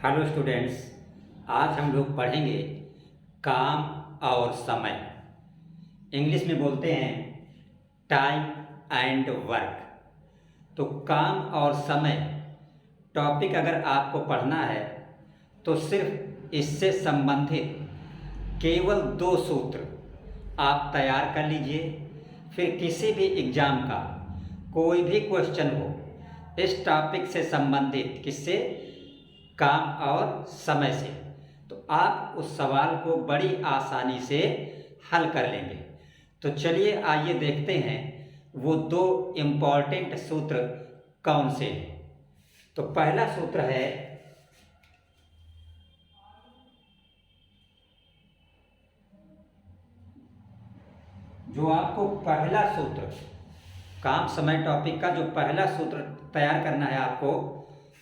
Hello students, आज हम लोग पढ़ेंगे काम और समय। इंग्लिश में बोलते हैं टाइम एंड वर्क। तो काम और समय टॉपिक अगर आपको पढ़ना है तो सिर्फ इससे संबंधित केवल 2 सूत्र आप तैयार कर लीजिए। फिर किसी भी एग्ज़ाम का कोई भी क्वेश्चन हो इस टॉपिक से संबंधित, किससे, काम और समय से, तो आप उस सवाल को बड़ी आसानी से हल कर लेंगे। तो चलिए आइए देखते हैं वो 2 इम्पॉर्टेंट सूत्र कौन से हैं। तो पहला सूत्र है जो आपको पहला सूत्र काम समय टॉपिक का जो पहला सूत्र तैयार करना है आपको,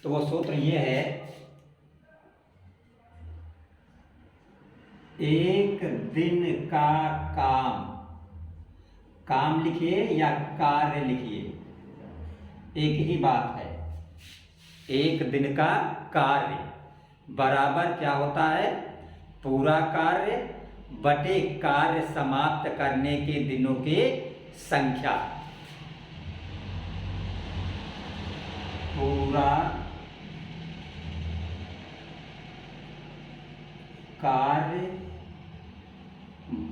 तो वो सूत्र ये है, एक दिन का काम। काम लिखिए या कार्य लिखिए, एक ही बात है। एक दिन का कार्य बराबर क्या होता है, पूरा कार्य बटे कार्य समाप्त करने के दिनों की संख्या। पूरा कार्य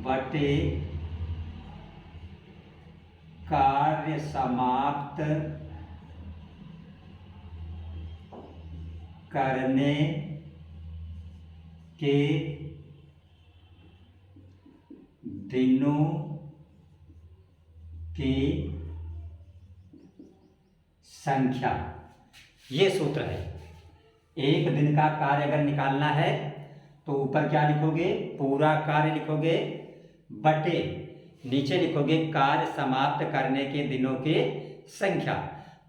बटे कार्य समाप्त करने के दिनों की संख्या। ये सूत्र है। एक दिन का कार्य अगर निकालना है तो ऊपर क्या लिखोगे, पूरा कार्य लिखोगे, बटे नीचे लिखोगे कार्य समाप्त करने के दिनों की संख्या।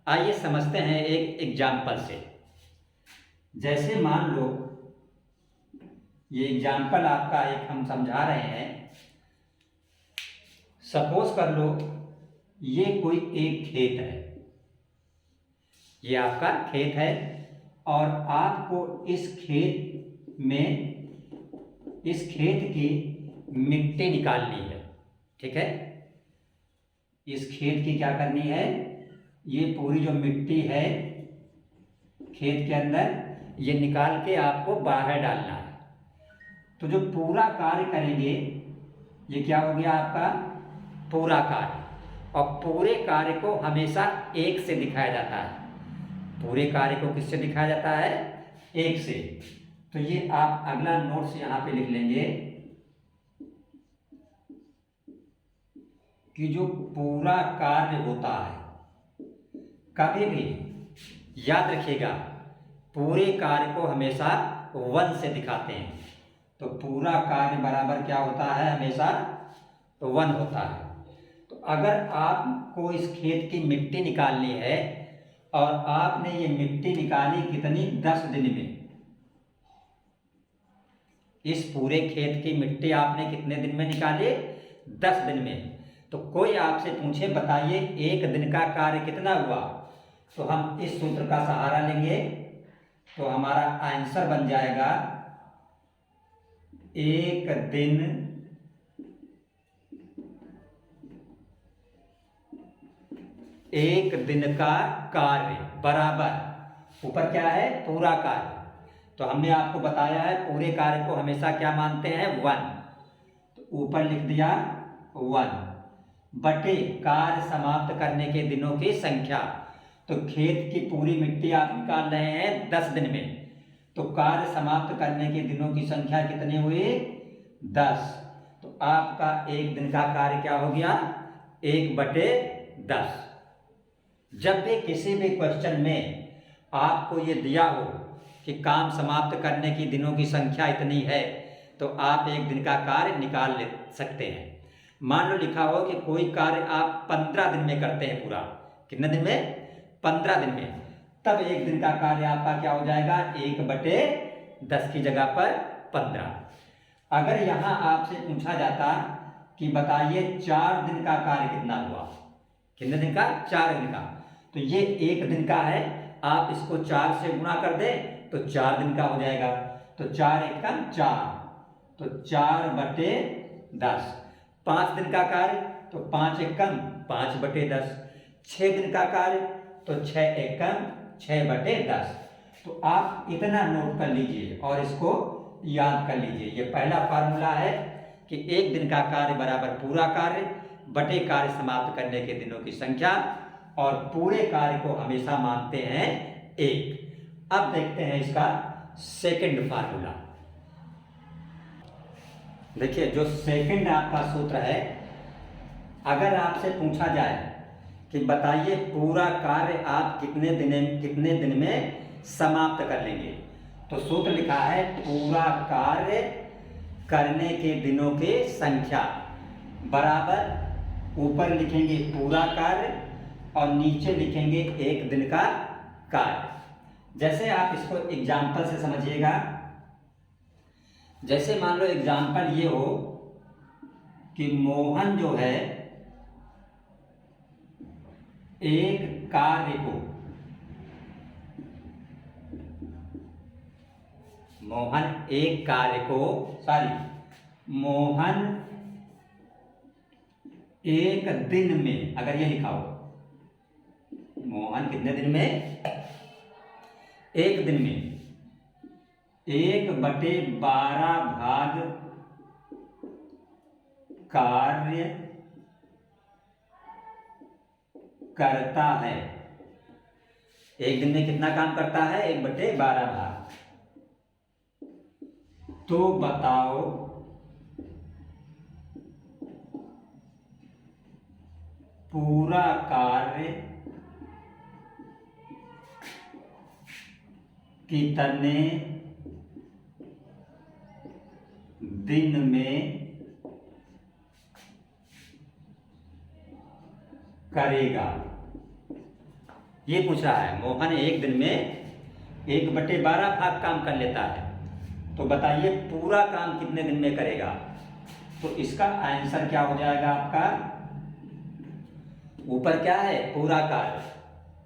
आइए समझते हैं एक एग्जाम्पल से। जैसे मान लो, ये एग्जाम्पल आपका एक हम समझा रहे हैं। सपोज कर लो ये कोई एक खेत है, ये आपका खेत है और आपको इस खेत की मिट्टी निकालनी है। ठीक है, इस खेत की क्या करनी है, ये पूरी जो मिट्टी है खेत के अंदर, ये निकाल के आपको बाहर डालना है। तो जो पूरा कार्य करेंगे ये क्या हो गया आपका, पूरा कार्य। और पूरे कार्य को हमेशा 1 से दिखाया जाता है। पूरे कार्य को किससे दिखाया जाता है, 1 से। तो ये आप अगला नोट्स यहां पे लिख लेंगे कि जो पूरा कार्य होता है, कभी भी याद रखिएगा पूरे कार्य को हमेशा 1 से दिखाते हैं। तो पूरा कार्य बराबर क्या होता है, हमेशा 1 होता है। तो अगर आपको इस खेत की मिट्टी निकालनी है और आपने ये मिट्टी निकाली कितनी, 10 दिन में। इस पूरे खेत की मिट्टी आपने कितने दिन में निकाली, 10 दिन में। तो कोई आपसे पूछे बताइए एक दिन का कार्य कितना हुआ, तो हम इस सूत्र का सहारा लेंगे। तो हमारा आंसर बन जाएगा एक दिन का कार्य बराबर, ऊपर क्या है, पूरा कार्य। तो हमने आपको बताया है पूरे कार्य को हमेशा क्या मानते हैं, 1। तो ऊपर लिख दिया 1 बटे कार्य समाप्त करने के दिनों की संख्या। तो खेत की पूरी मिट्टी आप निकाल रहे हैं 10 दिन में, तो कार्य समाप्त करने के दिनों की संख्या कितनी हुई, 10। तो आपका एक दिन का कार्य क्या हो गया, 1/10। जब भी किसी भी क्वेश्चन में आपको ये दिया हो कि काम समाप्त करने की दिनों की संख्या इतनी है, तो आप एक दिन का कार्य निकाल ले सकते हैं। मान लो लिखा हो कि कोई कार्य आप 15 दिन में करते हैं पूरा, कितने दिन में, 15 दिन में, तब एक दिन का कार्य आपका क्या हो जाएगा, 1/10 की जगह पर 15। अगर यहाँ आपसे पूछा जाता कि बताइए 4 दिन का कार्य कितना हुआ, कितने दिन का, 4 दिन का, तो ये 1 दिन का है, आप इसको 4 से गुणा कर दें तो 4 दिन का हो जाएगा। तो 4 एकम 4, तो 4/10। 5 दिन का कार्य तो 5 एकम 5/10। 6 दिन का कार्य तो 6 एकम 6/10। तो आप इतना नोट कर लीजिए और इसको याद कर लीजिए। ये पहला फार्मूला है कि एक दिन का कार्य बराबर पूरा कार्य बटे कार्य समाप्त करने के दिनों की संख्या, और पूरे कार्य को हमेशा मानते हैं 1। अब देखते हैं इसका सेकंड फार्मूला। देखिए, जो सेकंड आपका सूत्र है, अगर आपसे पूछा जाए कि बताइए पूरा कार्य आप कितने दिन में समाप्त कर लेंगे, तो सूत्र लिखा है पूरा कार्य करने के दिनों की संख्या बराबर, ऊपर लिखेंगे पूरा कार्य और नीचे लिखेंगे एक दिन का कार्य। जैसे आप इसको एग्जाम्पल से समझिएगा। जैसे मान लो एग्जाम्पल ये हो कि मोहन जो है एक कार्य को, मोहन एक दिन में, अगर ये लिखा हो मोहन कितने दिन में, एक दिन में 1/12 भाग कार्य करता है। एक दिन में कितना काम करता है? 1/12 भाग। तो बताओ पूरा कार्य कितने दिन में करेगा? ये पूछ रहा है। मोहन एक दिन में 1/12 भाग काम कर लेता है, तो बताइए पूरा काम कितने दिन में करेगा? तो इसका आंसर क्या हो जाएगा आपका? ऊपर क्या है? पूरा कार्य।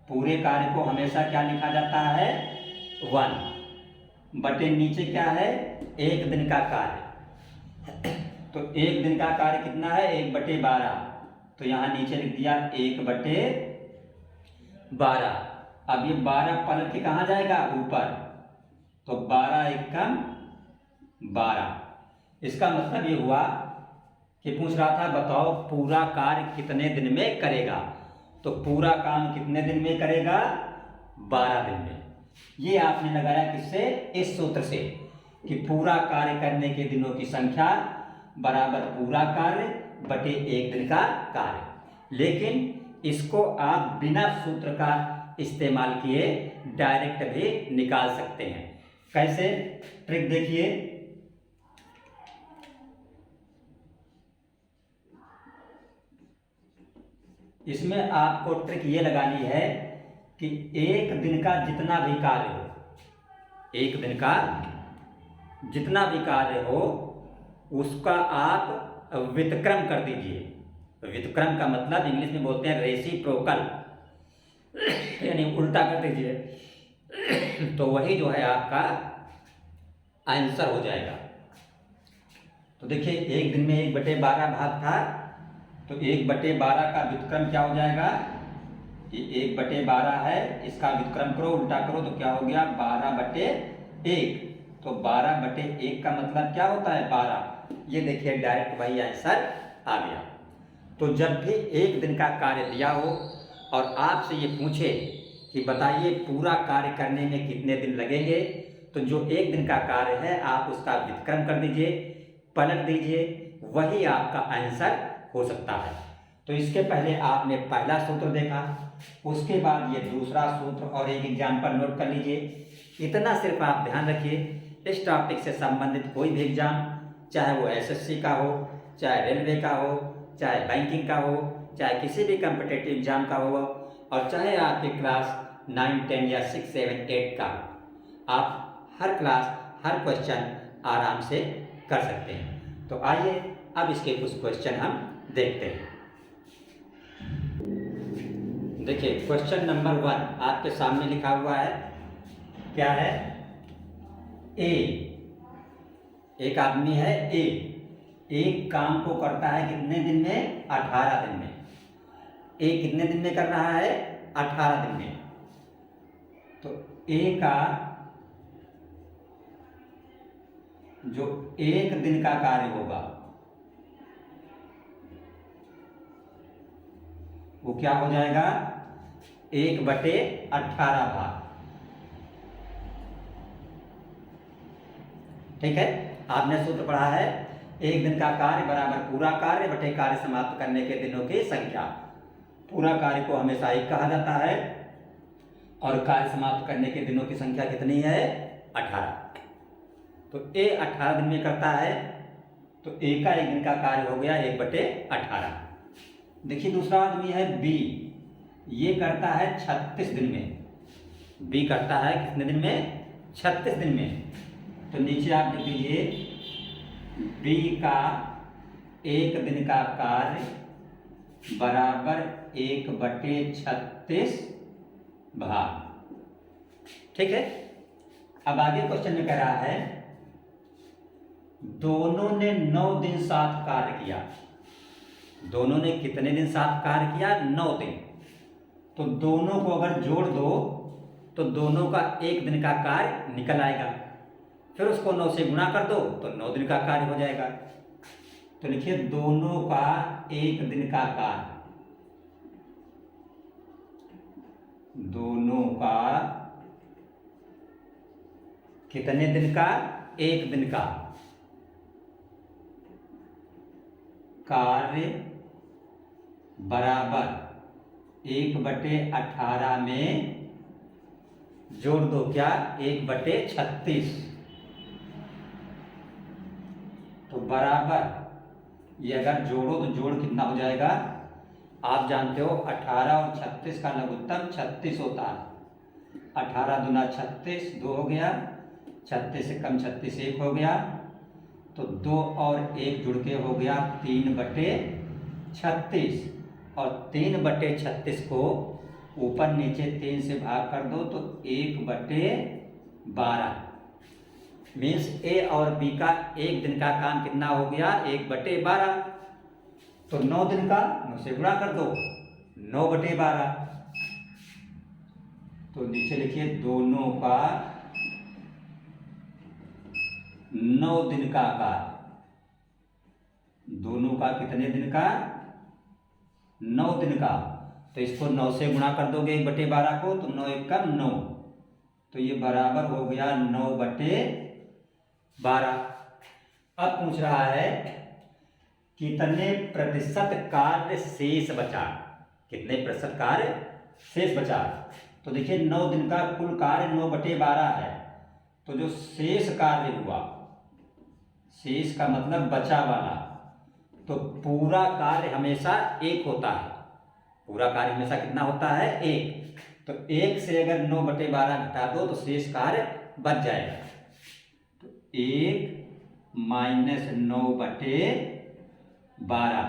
पूरे कार्य को हमेशा क्या लिखा जाता है? 1 बटे नीचे क्या है? एक दिन का कार्य। तो एक दिन का कार्य कितना है? 1/12। तो यहां नीचे लिख दिया 1/12। अब ये 12 पलट के कहां जाएगा? ऊपर। तो 12 एकम 12। इसका मतलब ये हुआ कि पूछ रहा था बताओ पूरा कार्य कितने दिन में करेगा। तो पूरा काम कितने दिन में करेगा? 12 दिन में। ये आपने लगाया किससे? इस सूत्र से कि पूरा कार्य करने के दिनों की संख्या बराबर पूरा कार्य बटे एक दिन का कार्य। लेकिन इसको आप बिना सूत्र का इस्तेमाल किए डायरेक्ट भी निकाल सकते हैं। कैसे? ट्रिक देखिए। इसमें आपको ट्रिक ये लगानी है कि एक दिन का जितना भी कार्य हो, एक दिन का जितना भी कार्य हो उसका आप व्युत्क्रम कर दीजिए। व्युत्क्रम का मतलब इंग्लिश में बोलते हैं रेसिप्रोकल, यानी उल्टा कर दीजिए। तो वही जो है आपका आंसर हो जाएगा। तो देखिए एक दिन में 1/12 भाग था, तो 1/12 का व्युत्क्रम क्या हो जाएगा? ये 1/12 है, इसका व्युत्क्रम करो, उल्टा करो तो क्या हो गया? 12/1। तो 12/1 का मतलब क्या होता है? 12। ये देखिए डायरेक्ट वही आंसर आ गया। तो जब भी एक दिन का कार्य दिया हो और आपसे ये पूछे कि बताइए पूरा कार्य करने में कितने दिन लगेंगे, तो जो एक दिन का कार्य है आप उसका व्युत्क्रम कर दीजिए, पलट दीजिए, वही आपका आंसर हो सकता है। तो इसके पहले आपने पहला सूत्र देखा, उसके बाद ये दूसरा सूत्र और एक एग्जाम्पल नोट कर लीजिए। इतना सिर्फ आप ध्यान रखिए, इस टॉपिक से संबंधित कोई भी एग्जाम, चाहे वो एसएससी का हो, चाहे रेलवे का हो, चाहे बैंकिंग का हो, चाहे किसी भी कॉम्पिटिटिव एग्जाम का हो, और चाहे आपके क्लास 9, 10 या 6, 7, 8 का, आप हर क्लास हर क्वेश्चन आराम से कर सकते हैं। तो आइए अब इसके कुछ क्वेश्चन हम देखते हैं। देखिए क्वेश्चन नंबर 1 आपके सामने लिखा हुआ है। क्या है? ए, एक आदमी है ए, एक काम को करता है कितने दिन में? 18 दिन में। ए कितने दिन में कर रहा है? 18 दिन में। तो ए का जो एक दिन का कार्य होगा वो क्या हो जाएगा? 1/18 भाग। ठीक है, आपने सूत्र पढ़ा है, एक दिन का कार्य बराबर पूरा कार्य बटे कार्य समाप्त करने के दिनों की संख्या। पूरा कार्य को हमेशा एक कहा जाता है और कार्य समाप्त करने के दिनों की संख्या कितनी है? 18। तो ए 18 दिन में करता है, तो ए का एक दिन का कार्य हो गया 1/18। देखिए दूसरा आदमी है बी, ये करता है 36 दिन में। बी करता है कितने दिन में? 36 दिन में। तो नीचे आप लिख लीजिए बी का एक दिन का कार्य बराबर 1/36 भाग। ठीक है, अब आगे क्वेश्चन में कह रहा है दोनों ने 9 दिन साथ कार्य किया। दोनों ने कितने दिन साथ कार्य किया? 9 दिन। तो दोनों को अगर जोड़ दो तो दोनों का एक दिन का कार्य निकल आएगा, फिर उसको 9 से गुणा कर दो तो 9 दिन का कार्य हो जाएगा। तो लिखिए दोनों का एक दिन का कार्य, दोनों का कितने दिन का? एक दिन का कार्य बराबर 1/18 में जोड़ दो क्या? 1/36। तो बराबर, ये अगर जोड़ो तो जोड़ कितना हो जाएगा? आप जानते हो 18 और 36 का लघुत्तम 36 होता है। 18 दूना 36, 2 हो गया, 36 से कम 36 1 हो गया, तो 2 और 1 जुड़ के हो गया 3/36। और 3/36 को ऊपर नीचे 3 से भाग कर दो तो 1/12। मीन्स ए और बी का एक दिन का काम कितना हो गया? 1/12। तो 9 दिन का 9 से गुणा कर दो, 9/12। तो नीचे लिखिए दोनों का 9 दिन का कार्य। दोनों का कितने दिन का? 9 दिन का। तो इसको 9 से गुणा कर दोगे 1/12 को, तो 9 1 का 9, तो ये बराबर हो गया 9/12। अब पूछ रहा है कितने प्रतिशत कार्य शेष बचा? कितने प्रतिशत कार्य शेष बचा? तो देखिए 9 दिन का कुल कार्य 9/12 है, तो जो शेष कार्य हुआ, शेष का मतलब बचा वाला, तो पूरा कार्य हमेशा 1 होता है। पूरा कार्य हमेशा कितना होता है? 1। तो 1 से अगर 9/12 घटा दो तो शेष कार्य बच जाएगा। तो 1 - 9/12।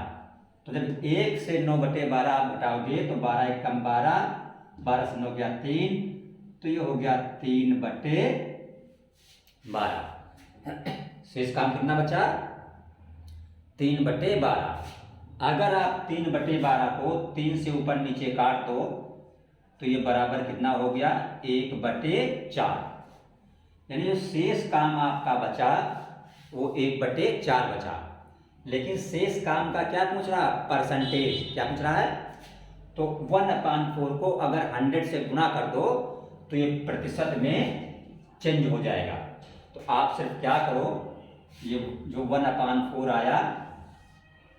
तो जब 1 से 9/12 आप घटाओगे तो 12 1 कम 12, 12 से 9 गया 3, तो ये हो गया 3/12। शेष काम कितना बचा? 3/12। अगर आप 3/12 को 3 से ऊपर नीचे काट दो तो ये बराबर कितना हो गया? 1/4। यानी जो शेष काम आपका बचा वो 1/4 बचा। लेकिन शेष काम का क्या पूछ रहा? परसेंटेज। क्या पूछ रहा है? तो 1/4 को अगर 100 से गुणा कर दो तो ये प्रतिशत में चेंज हो जाएगा। तो आप सिर्फ क्या करो, ये जो 1/4 आया,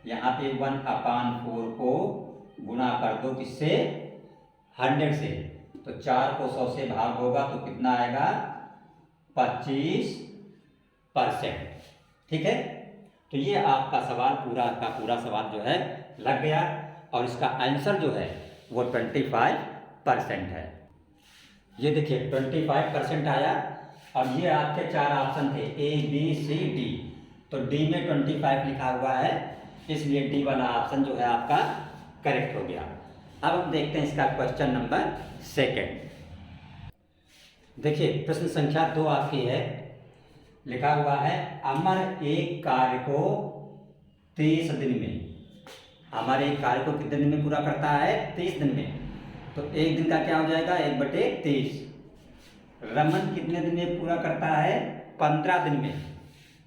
यहाँ पे 1/4 को गुणा कर दो किससे? 100 से। तो 4 को 100 से भाग होगा तो कितना आएगा? 25%। ठीक है, तो ये आपका सवाल पूरा का पूरा सवाल जो है लग गया, और इसका आंसर जो है वो 25% है। ये देखिए 25% आया, और ये आपके 4 ऑप्शन थे A B C D, तो D में 25 लिखा हुआ है, इसलिए D वाला ऑप्शन जो है आपका करेक्ट हो गया। अब हम देखते हैं इसका क्वेश्चन नंबर 2। देखिए प्रश्न संख्या 2 आपकी है लिखा हुआ है अमर एक कार्य को 30 दिन में। अमर एक कार्य को कितने दिन में पूरा करता है? 30 दिन में। तो एक दिन का क्या हो जाएगा? 1/30। रमन कितने दिन में पूरा करता है? 15 दिन में।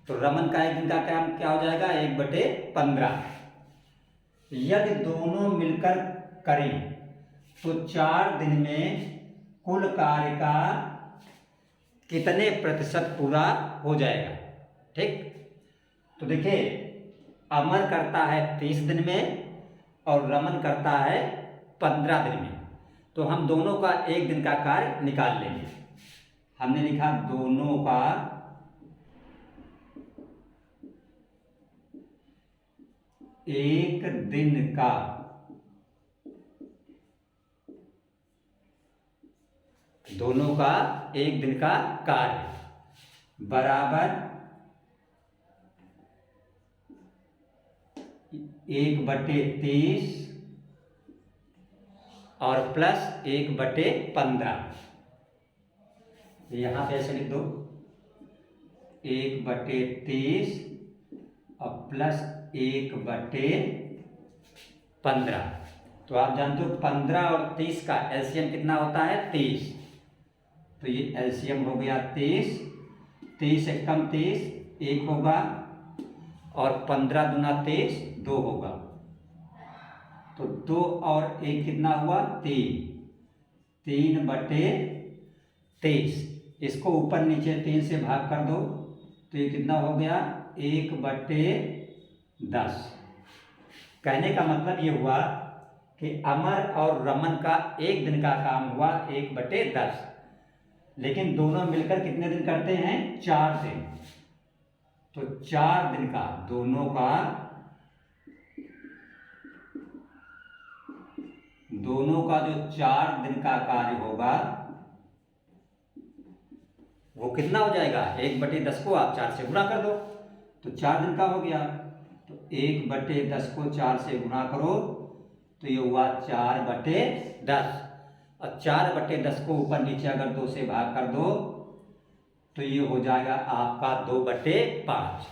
तो रमन का एक दिन का काम क्या हो जाएगा? 1/15। यदि दोनों मिलकर करें तो 4 दिन में कुल कार्य का कितने प्रतिशत पूरा हो जाएगा? ठीक, तो देखिए अमर करता है 30 दिन में और रमन करता है 15 दिन में। तो हम दोनों का एक दिन का कार्य निकाल लेंगे। हमने लिखा दोनों का एक दिन का एक दिन का कार्य बराबर 1/30 और प्लस 1/15। यहां पे ऐसे लिख दो 1/30 और प्लस 1/15। तो आप जानते हो 15 और 30 का एलसीएम कितना होता है? 30। तो ये एलसीएम हो गया 30। 30 से कम 30 1 होगा और 15 दूना 30 2 होगा। तो 2 और 1 कितना हुआ? 3। 3/30। इसको ऊपर नीचे 3 से भाग कर दो तो ये कितना हो गया? 1/10। कहने का मतलब ये हुआ कि अमर और रमन का एक दिन का काम हुआ 1/10, लेकिन दोनों मिलकर कितने दिन करते हैं? 4 दिन। तो 4 दिन का दोनों का जो 4 दिन का कार्य होगा वो कितना हो जाएगा? 1/10 को आप 4 से गुणा कर दो तो 4 दिन का हो गया। तो 1/10 को 4 से गुणा करो तो ये हुआ 4/10। और 4/10 को ऊपर नीचे अगर 2 से भाग कर दो तो ये हो जाएगा आपका 2/5।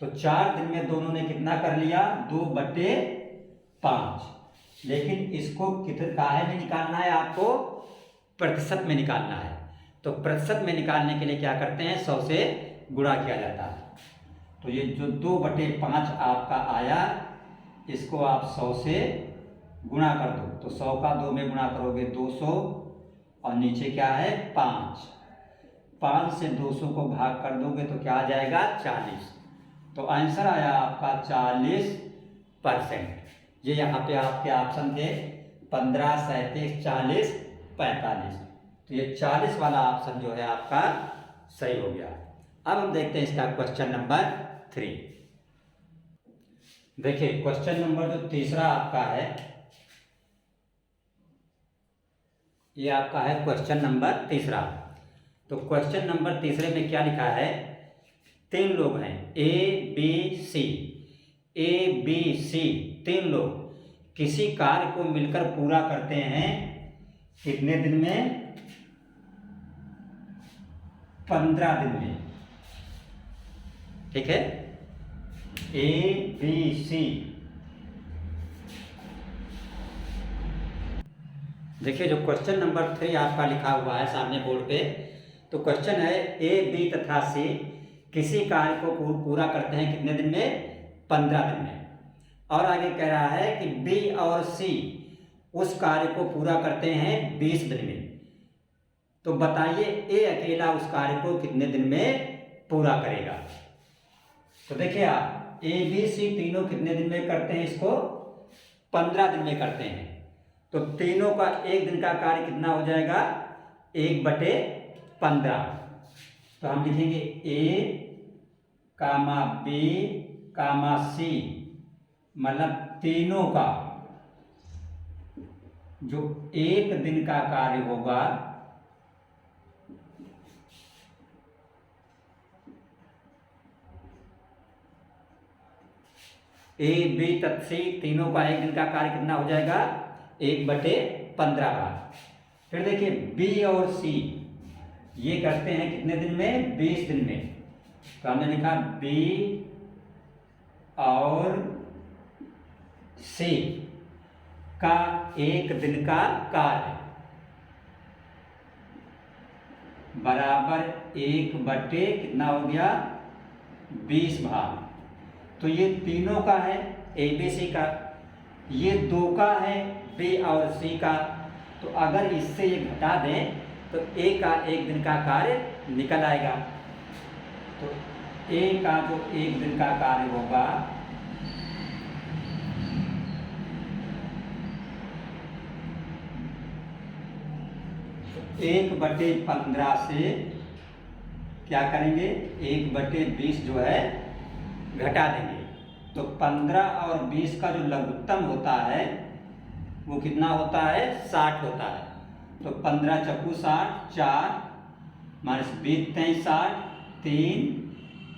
तो 4 दिन में दोनों ने कितना कर लिया? 2/5। लेकिन इसको कितने काहे में निकालना है? आपको प्रतिशत में निकालना है। तो प्रतिशत में निकालने के लिए क्या करते हैं? 100 से गुणा किया जाता है। तो ये जो 2/5 आपका आया इसको आप 100 से गुणा कर दो। तो 100 का 2 में गुणा करोगे 200 और नीचे क्या है? 5। 5 से 200 को भाग कर दोगे तो क्या आ जाएगा? 40। तो आंसर आया आपका 40%। ये यहाँ पे आपके ऑप्शन थे 15, 37, 40, 45। तो ये 40 वाला ऑप्शन जो है आपका सही हो गया। अब हम देखते हैं इसका क्वेश्चन नंबर 3। देखिए क्वेश्चन नंबर जो तीसरा आपका है ये आपका है क्वेश्चन नंबर तीसरा। तो क्वेश्चन नंबर तीसरे में क्या लिखा है? 3 लोग हैं ABC 3 लोग किसी कार्य को मिलकर पूरा करते हैं कितने दिन में? 15 दिन में। ठीक है, ABC। देखिए जो क्वेश्चन नंबर 3 आपका लिखा हुआ है सामने बोर्ड पे, तो क्वेश्चन है A, B तथा C किसी कार्य को पूरा करते हैं कितने दिन में? 15 दिन में। और आगे कह रहा है कि B और C उस कार्य को पूरा करते हैं 20 दिन में। तो बताइए A अकेला उस कार्य को कितने दिन में पूरा करेगा? तो देखिए आप A, B, C तीनों कितने दिन में करते हैं? इसको 15 दिन में करते हैं। तो तीनों का एक दिन का कार्य कितना हो जाएगा? 1/15। तो हम लिखेंगे A, B, C मतलब तीनों का जो एक दिन का कार्य होगा A, B तथा C तीनों का एक दिन का कार्य कितना हो जाएगा? 1/15 का। फिर देखिए B और C ये करते हैं कितने दिन में? 20 दिन में। तो हमने लिखा बी और सी का एक दिन का कार्य बराबर 1 बटे कितना हो गया 20 भाग। तो ये तीनों का है ए बी सी का, ये 2 का है बी और सी का। तो अगर इससे ये घटा दें तो ए का एक दिन का कार्य निकल आएगा। तो ए का जो एक दिन का कार्य होगा तो 1/15 से क्या करेंगे 1/20 जो है घटा देंगे। तो 15 और 20 का जो लघुत्तम होता है वो कितना होता है 60 होता है। तो 15 चक्कू 60, 4 माइनस 20 23 60, 3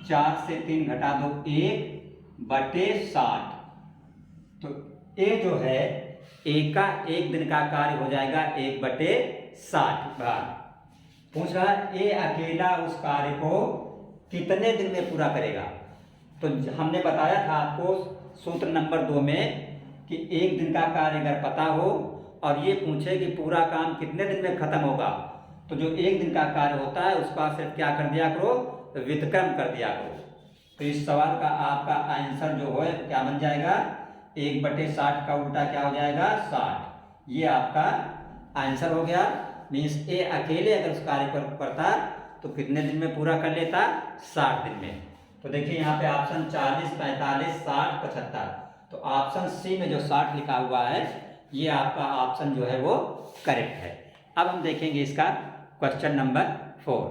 4 से 3 घटा दो 1/60। तो ए जो है ए का एक दिन का कार्य हो जाएगा 1/60 भाग। पूछ रहा है ए अकेला उस कार्य को कितने दिन में पूरा करेगा। तो हमने बताया था आपको सूत्र नंबर 2 में कि एक दिन का कार्य अगर पता हो और ये पूछे कि पूरा काम कितने दिन में खत्म होगा, तो जो एक दिन का कार्य होता है उसका सिर्फ क्या कर दिया करो व्युत्क्रम कर दिया करो। तो इस सवाल का आपका आंसर जो है क्या बन जाएगा 1/60 का उल्टा क्या हो जाएगा 60। ये आपका आंसर हो गया। मीन्स ए अकेले अगर उस कार्य को करता तो कितने दिन में पूरा कर लेता 60 दिन में। तो देखिए यहाँ पे ऑप्शन 40 45 60 75, तो ऑप्शन सी में जो 60 लिखा हुआ है ये आपका ऑप्शन जो है वो करेक्ट है। अब हम देखेंगे इसका क्वेश्चन नंबर 4।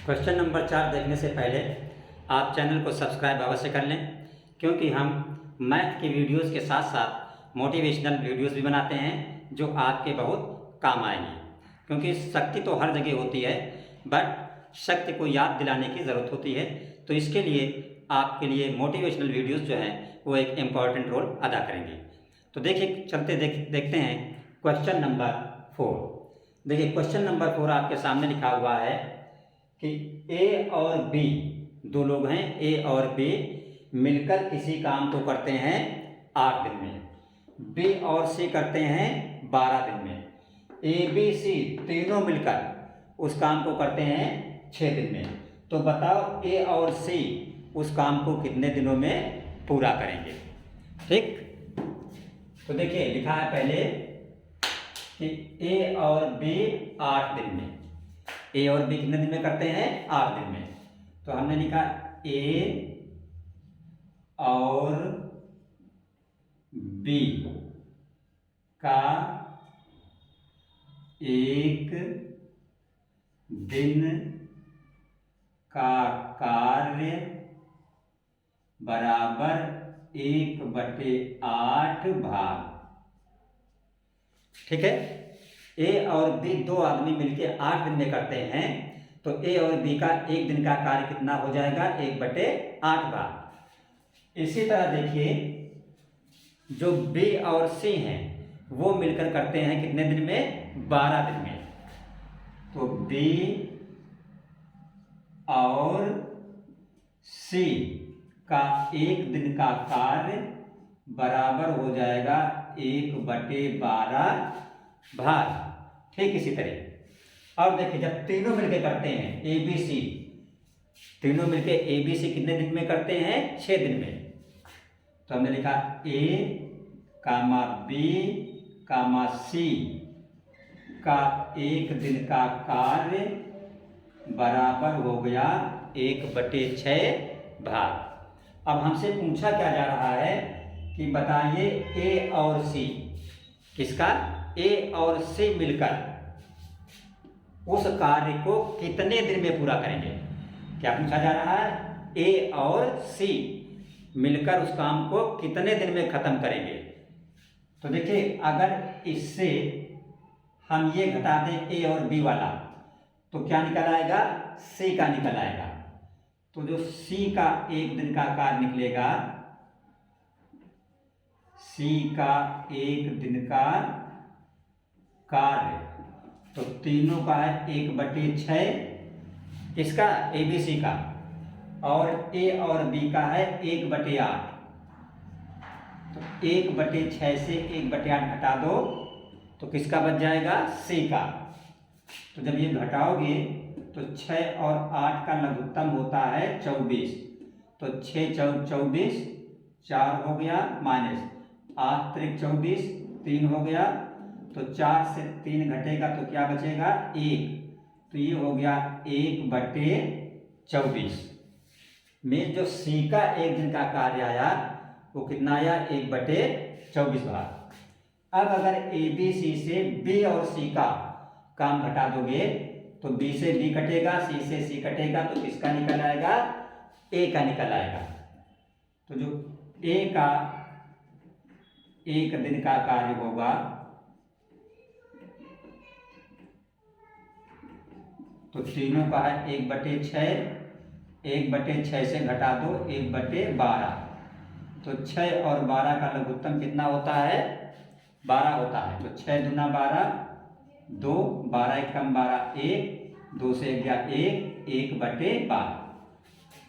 क्वेश्चन नंबर 4 देखने से पहले आप चैनल को सब्सक्राइब अवश्य कर लें, क्योंकि हम मैथ की वीडियोस के साथ साथ मोटिवेशनल वीडियोस भी बनाते हैं जो आपके बहुत काम आएंगी। क्योंकि शक्ति तो हर जगह होती है, बट शक्ति को याद दिलाने की ज़रूरत होती है। तो इसके लिए आपके लिए मोटिवेशनल वीडियोस जो हैं वो एक इम्पॉर्टेंट रोल अदा करेंगे। तो देखिए चलते देखते हैं क्वेश्चन नंबर 4। देखिए क्वेश्चन नंबर 4 आपके सामने लिखा हुआ है कि ए और बी दो लोग हैं, ए और बी मिलकर किसी काम को करते हैं 8 दिन में, बी और सी करते हैं 12 दिन में, ए बी सी तीनों मिलकर उस काम को करते हैं 6 दिन में। तो बताओ ए और सी उस काम को कितने दिनों में पूरा करेंगे। ठीक, तो देखिए लिखा है पहले कि ए और बी 8 दिन में, ए और बी कितने दिन में करते हैं 8 दिन में। तो हमने लिखा ए और बी का एक दिन का कार्य बराबर 1/8 भाग। ठीक है, ए और बी दो आदमी मिलके 8 दिन में करते हैं, तो ए और बी का एक दिन का कार्य कितना हो जाएगा 1/8 भाग। इसी तरह देखिए जो बी और सी हैं वो मिलकर करते हैं कितने दिन में 12 दिन में। तो बी और सी का एक दिन का कार्य बराबर हो जाएगा 1/12 भाग। ठीक इसी तरह और देखिए जब तीनों मिलकर करते हैं ए बी सी, तीनों मिलकर ए बी सी कितने दिन में करते हैं 6 दिन में। तो हमने लिखा ए कामा बी कामा सी का एक दिन का कार्य बराबर हो गया 1/6 भाग। अब हमसे पूछा क्या जा रहा है कि बताइए ए और सी, किसका ए और सी मिलकर उस कार्य को कितने दिन में पूरा करेंगे। क्या पूछा जा रहा है ए और सी मिलकर उस काम को कितने दिन में खत्म करेंगे। तो देखिए अगर इससे हम ये घटा दें ए और बी वाला तो क्या निकल आएगा सी का निकल आएगा। तो जो सी का एक दिन का कार्य निकलेगा, सी का एक दिन का कार्य तो तीनों का है 1/6 किसका? ABC का। और A और B का है 1/8। तो 1/6 से 1/8 घटा दो तो किसका बच जाएगा? C का। तो जब ये घटाओगे तो 6 और 8 का लघुत्तम होता है 24। तो 6 चौक 24, 4 हो गया, माइनस 8 त्रिक 24, 3 हो गया। तो 4 से 3 घटेगा तो क्या बचेगा? 1। तो ये हो गया 1/24 में जो C का एक दिन का कार्य आया वो कितना आया? 1/24 भाग। अब अगर ABC से B और C का काम घटा दोगे तो B से B कटेगा, C से C कटेगा, तो किसका निकल आएगा? A का निकल आएगा। तो जो A का एक दिन का कार्य होगा तो तीनों का है 1/6, 1/6 से घटा दो 1/12। तो 6 और 12 का लघुत्तम कितना होता है? 12 होता है। तो 6 दूना 12, 2, 12 एकम 12, 1, 2 से गया 1, 1/12।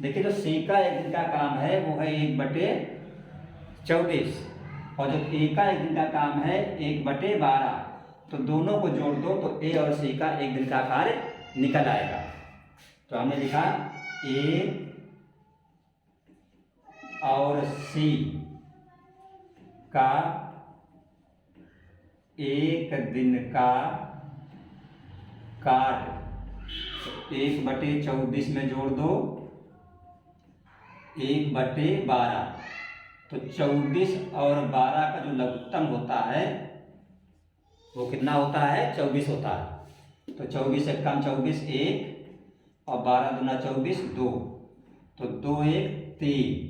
देखिए जो C का एक दिन का काम है वो है 1/24 और जो A का एक दिन का काम है 1/12। तो दोनों को जोड़ दो तो A और C का एक दिन का कार्य निकल आएगा। तो हमने लिखा A और C का एक दिन का कार्य 1/24 में जोड़ दो 1/12। तो 24 और 12 का जो लघुत्तम होता है वो कितना होता है? 24 होता है। तो 24 से कम 24, 1 और 12 दूना 24, 2। तो 2 1 3,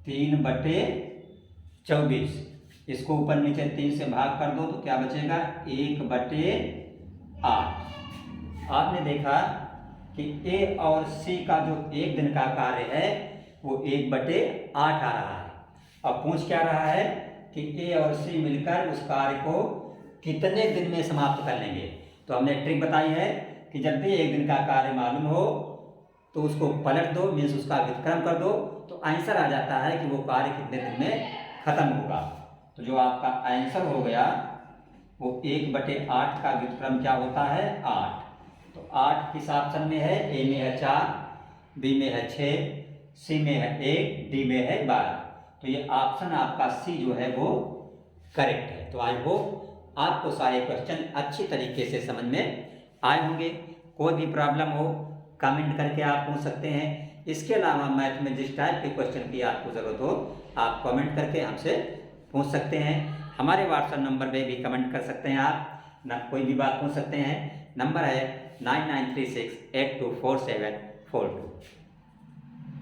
3/24। इसको ऊपर नीचे 3 से भाग कर दो तो क्या बचेगा? 1/8। आपने देखा कि A और C का जो एक दिन का कार्य है वो 1/8 आ रहा है। अब पूछ क्या रहा है कि A और C मिलकर उस कार्य को कितने दिन में समाप्त कर लेंगे। तो हमने ट्रिक बताई है कि जब भी एक दिन का कार्य मालूम हो तो उसको पलट दो, मीन्स उसका व्युत्क्रम कर दो, तो आंसर आ जाता है कि वो कार्य कितने दिन में खत्म होगा। तो जो आपका आंसर हो गया वो 1/8 का व्युत्क्रम क्या होता है? 8। तो 8 किस ऑप्शन में है? A में है 4, B में है 6, C में है 1, D में है 12। तो ये ऑप्शन आपका C जो है वो करेक्ट है। तो आई होप आपको सारे क्वेश्चन अच्छी तरीके से समझ में आए होंगे। कोई भी प्रॉब्लम हो कमेंट करके आप पूछ सकते हैं। इसके अलावा मैथ में जिस टाइप के क्वेश्चन की आपको ज़रूरत हो आप कमेंट करके हमसे पूछ सकते हैं। हमारे व्हाट्सएप नंबर पे भी कमेंट कर सकते हैं। आप कोई भी बात पूछ सकते हैं। नंबर है 9936824742।